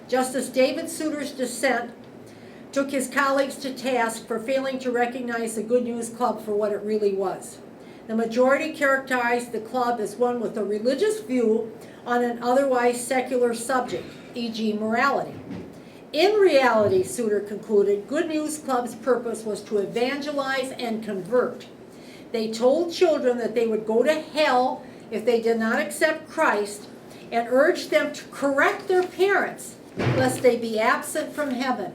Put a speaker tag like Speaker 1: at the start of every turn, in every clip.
Speaker 1: Justice David Souter's dissent took his colleagues to task for failing to recognize the Good News Club for what it really was. The majority characterized the club as one with a religious view on an otherwise secular subject, e.g. morality. In reality, Souter concluded, Good News Club's purpose was to evangelize and convert. They told children that they would go to hell if they did not accept Christ, and urged them to correct their parents lest they be absent from heaven.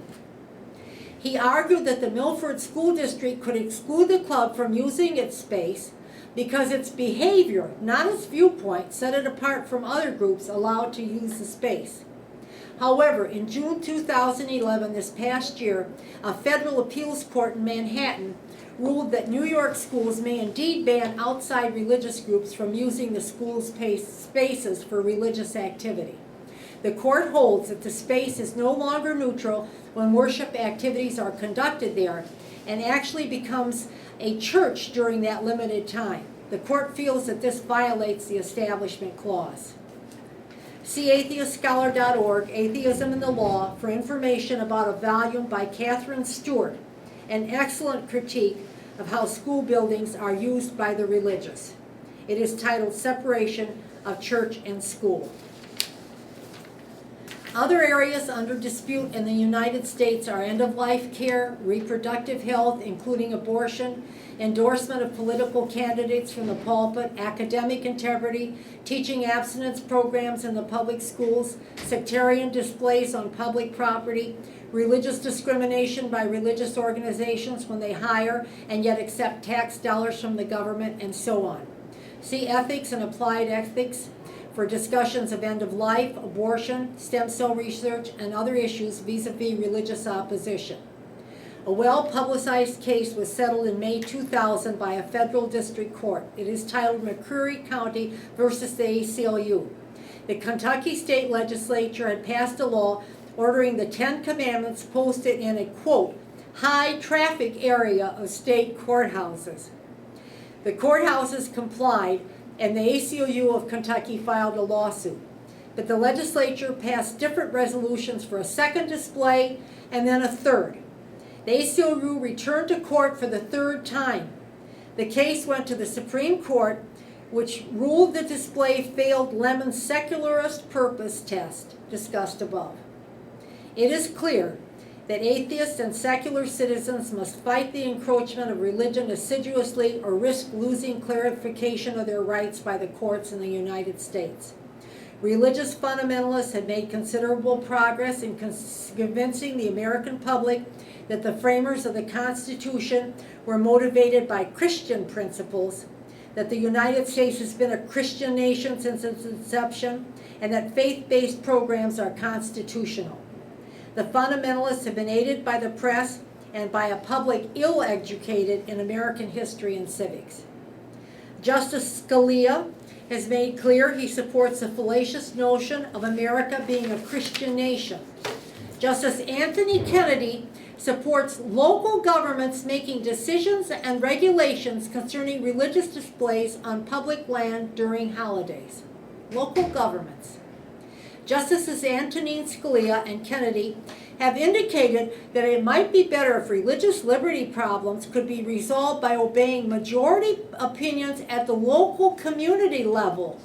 Speaker 1: He argued that the Milford School District could exclude the club from using its space because its behavior, not its viewpoint, set it apart from other groups allowed to use the space. However, in June 2011, this past year, a federal appeals court in Manhattan ruled that New York schools may indeed ban outside religious groups from using the school's spaces for religious activity. The court holds that the space is no longer neutral when worship activities are conducted there and actually becomes a church during that limited time. The court feels that this violates the Establishment Clause. See AtheistScholar.org, Atheism and the Law, for information about a volume by Catherine Stewart, an excellent critique of how school buildings are used by the religious. It is titled Separation of Church and School. Other areas under dispute in the United States are end-of-life care, reproductive health, including abortion, endorsement of political candidates from the pulpit, academic integrity, teaching abstinence programs in the public schools, sectarian displays on public property, religious discrimination by religious organizations when they hire and yet accept tax dollars from the government, and so on. See Ethics and Applied Ethics for discussions of end-of-life, abortion, stem cell research, and other issues vis-a-vis religious opposition. A well-publicized case was settled in May 2000 by a federal district court. It is titled McCreary County versus the ACLU. The Kentucky State Legislature had passed a law ordering the 10 Commandments posted in a, quote, high traffic area of state courthouses. The courthouses complied, and the ACLU of Kentucky filed a lawsuit. But the legislature passed different resolutions for a second display and then a third. The ACLU returned to court for the third time. The case went to the Supreme Court, which ruled the display failed Lemon's secularist purpose test discussed above. It is clear that atheists and secular citizens must fight the encroachment of religion assiduously or risk losing clarification of their rights by the courts in the United States. Religious fundamentalists have made considerable progress in convincing the American public that the framers of the Constitution were motivated by Christian principles, that the United States has been a Christian nation since its inception, and that faith-based programs are constitutional. The fundamentalists have been aided by the press and by a public ill-educated in American history and civics. Justice Scalia has made clear he supports the fallacious notion of America being a Christian nation. Justice Anthony Kennedy supports local governments making decisions and regulations concerning religious displays on public land during holidays. Local governments. Justices Antonin Scalia and Kennedy have indicated that it might be better if religious liberty problems could be resolved by obeying majority opinions at the local community level,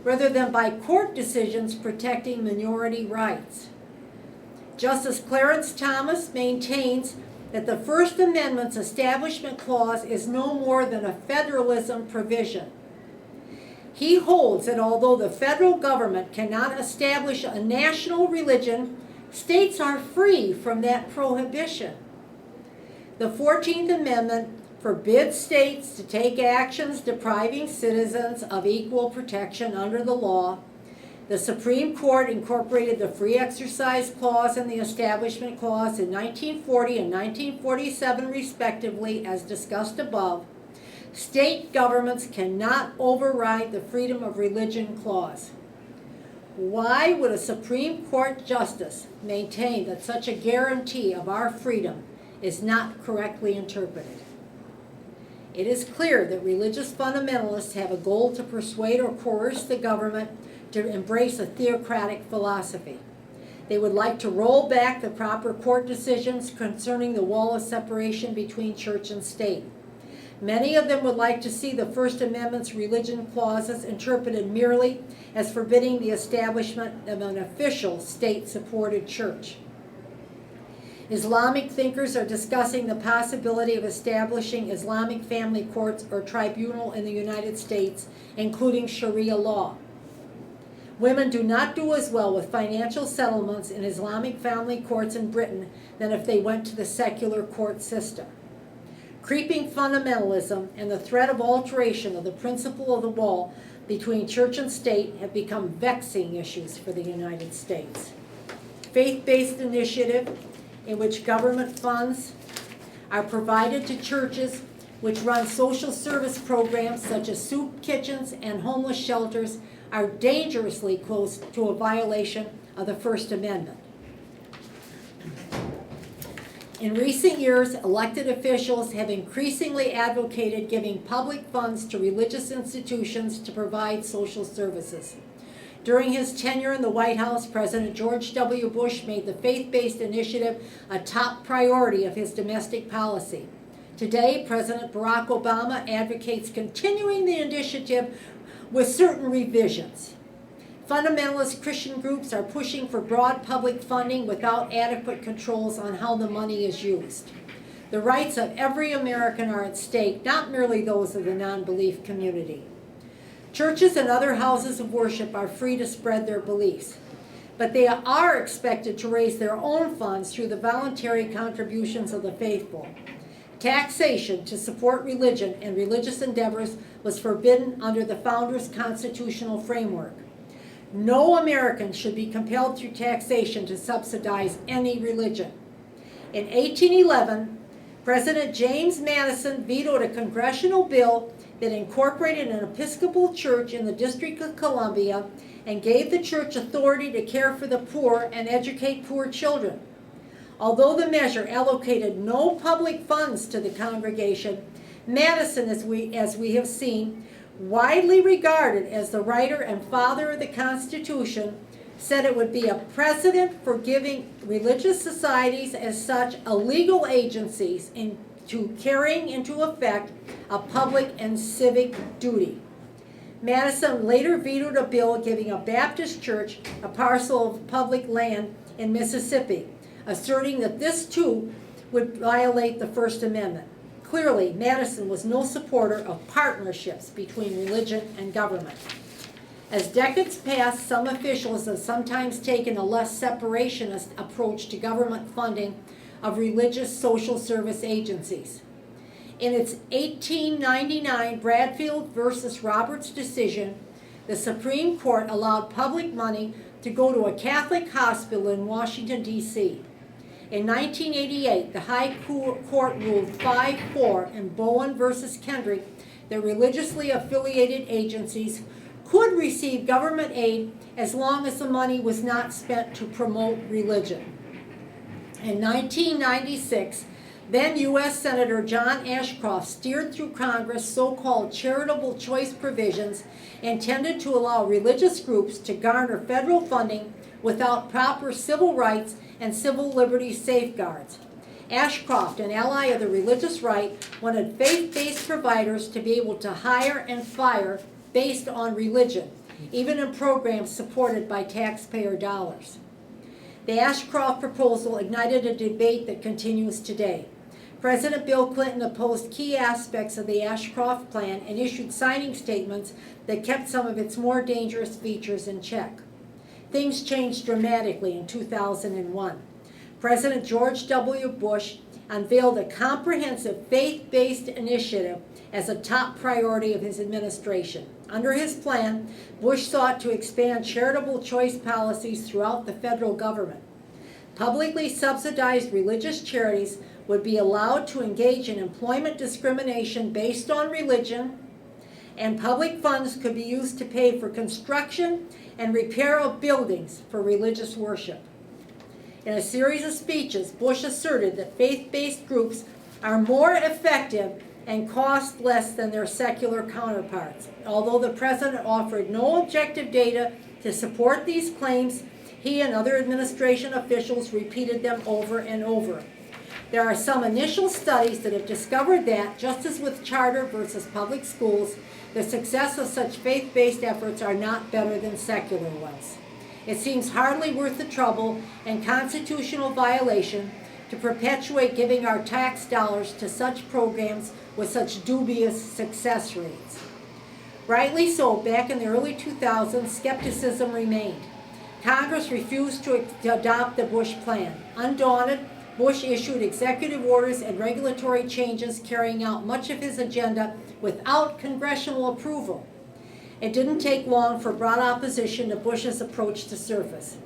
Speaker 1: rather than by court decisions protecting minority rights. Justice Clarence Thomas maintains that the First Amendment's Establishment Clause is no more than a federalism provision. He holds that although the federal government cannot establish a national religion, states are free from that prohibition. The 14th Amendment forbids states to take actions depriving citizens of equal protection under the law. The Supreme Court incorporated the Free Exercise Clause and the Establishment Clause in 1940 and 1947 respectively, as discussed above. State governments cannot override the Freedom of Religion Clause. Why would a Supreme Court justice maintain that such a guarantee of our freedom is not correctly interpreted? It is clear that religious fundamentalists have a goal to persuade or coerce the government to embrace a theocratic philosophy. They would like to roll back the proper court decisions concerning the wall of separation between church and state. Many of them would like to see the First Amendment's religion clauses interpreted merely as forbidding the establishment of an official state-supported church. Islamic thinkers are discussing the possibility of establishing Islamic family courts or tribunal in the United States, including Sharia law. Women do not do as well with financial settlements in Islamic family courts in Britain than if they went to the secular court system. Creeping fundamentalism and the threat of alteration of the principle of the wall between church and state have become vexing issues for the United States. Faith-based initiative in which government funds are provided to churches which run social service programs such as soup kitchens and homeless shelters are dangerously close to a violation of the First Amendment. In recent years, elected officials have increasingly advocated giving public funds to religious institutions to provide social services. During his tenure in the White House, President George W. Bush made the faith-based initiative a top priority of his domestic policy. Today, President Barack Obama advocates continuing the initiative with certain revisions. Fundamentalist Christian groups are pushing for broad public funding without adequate controls on how the money is used. The rights of every American are at stake, not merely those of the non-belief community. Churches and other houses of worship are free to spread their beliefs, but they are expected to raise their own funds through the voluntary contributions of the faithful. Taxation to support religion and religious endeavors was forbidden under the Founders' constitutional framework. No American should be compelled through taxation to subsidize any religion. In 1811, President James Madison vetoed a congressional bill that incorporated an Episcopal church in the District of Columbia and gave the church authority to care for the poor and educate poor children. Although the measure allocated no public funds to the congregation, Madison, as we have seen, widely regarded as the writer and father of the Constitution, said it would be a precedent for giving religious societies as such illegal agencies into carrying into effect a public and civic duty. Madison later vetoed a bill giving a Baptist church a parcel of public land in Mississippi, asserting that this too would violate the First Amendment. Clearly, Madison was no supporter of partnerships between religion and government. As decades pass, some officials have sometimes taken a less separationist approach to government funding of religious social service agencies. In its 1899 Bradfield versus Roberts decision, the Supreme Court allowed public money to go to a Catholic hospital in Washington, D.C. In 1988, the High Court ruled 5-4 in Bowen versus Kendrick that religiously affiliated agencies could receive government aid as long as the money was not spent to promote religion. In 1996, then U.S. Senator John Ashcroft steered through Congress so-called charitable choice provisions intended to allow religious groups to garner federal funding without proper civil rights and civil liberties safeguards. Ashcroft, an ally of the religious right, wanted faith-based providers to be able to hire and fire based on religion, even in programs supported by taxpayer dollars. The Ashcroft proposal ignited a debate that continues today. President Bill Clinton opposed key aspects of the Ashcroft plan and issued signing statements that kept some of its more dangerous features in check. Things changed dramatically in 2001. President George W. Bush unveiled a comprehensive faith-based initiative as a top priority of his administration. Under his plan, Bush sought to expand charitable choice policies throughout the federal government. Publicly subsidized religious charities would be allowed to engage in employment discrimination based on religion, and public funds could be used to pay for construction and repair of buildings for religious worship. In a series of speeches, Bush asserted that faith-based groups are more effective and cost less than their secular counterparts. Although the president offered no objective data to support these claims, He and other administration officials repeated them over and over. There are some initial studies that have discovered that, just as with charter versus public schools, the success of such faith-based efforts are not better than secular ones. It seems hardly worth the trouble and constitutional violation to perpetuate giving our tax dollars to such programs with such dubious success rates. Rightly so, back in the early 2000s, skepticism remained. Congress refused to adopt the Bush plan. Undaunted, Bush issued executive orders and regulatory changes carrying out much of his agenda without congressional approval. It didn't take long for broad opposition to Bush's approach to surface.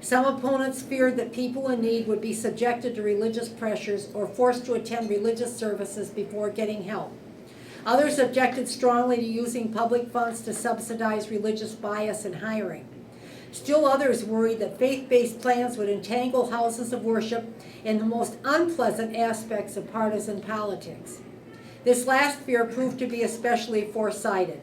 Speaker 1: Some opponents feared that people in need would be subjected to religious pressures or forced to attend religious services before getting help. Others objected strongly to using public funds to subsidize religious bias in hiring. Still others worried that faith-based plans would entangle houses of worship in the most unpleasant aspects of partisan politics. This last fear proved to be especially foresighted.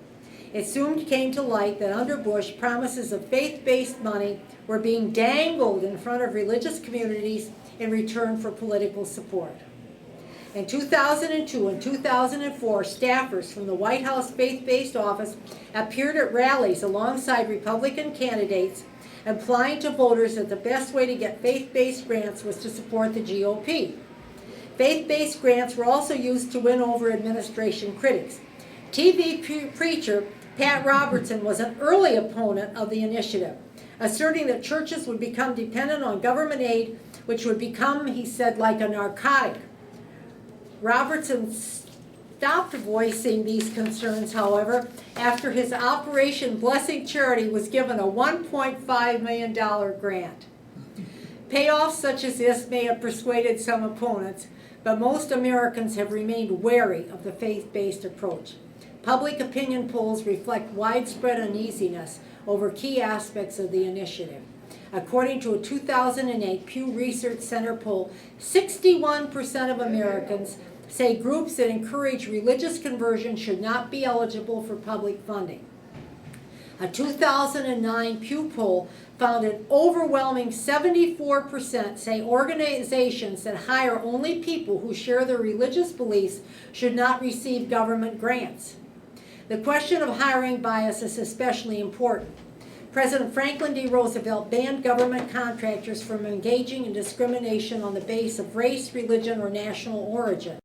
Speaker 1: It soon came to light that under Bush, promises of faith-based money were being dangled in front of religious communities in return for political support. In 2002 and 2004, staffers from the White House faith-based office appeared at rallies alongside Republican candidates, implying to voters that the best way to get faith-based grants was to support the GOP. Faith-based grants were also used to win over administration critics. TV preacher Pat Robertson was an early opponent of the initiative, asserting that churches would become dependent on government aid, which would become, he said, like a narcotic. Robertson stopped voicing these concerns, however, after his Operation Blessing Charity was given a $1.5 million grant. Payoffs such as this may have persuaded some opponents, but most Americans have remained wary of the faith-based approach. Public opinion polls reflect widespread uneasiness over key aspects of the initiative. According to a 2008 Pew Research Center poll, 61% of Americans say groups that encourage religious conversion should not be eligible for public funding. A 2009 Pew poll found an overwhelming 74% say organizations that hire only people who share their religious beliefs should not receive government grants. The question of hiring bias is especially important. President Franklin D. Roosevelt banned government contractors from engaging in discrimination on the basis of race, religion, or national origin.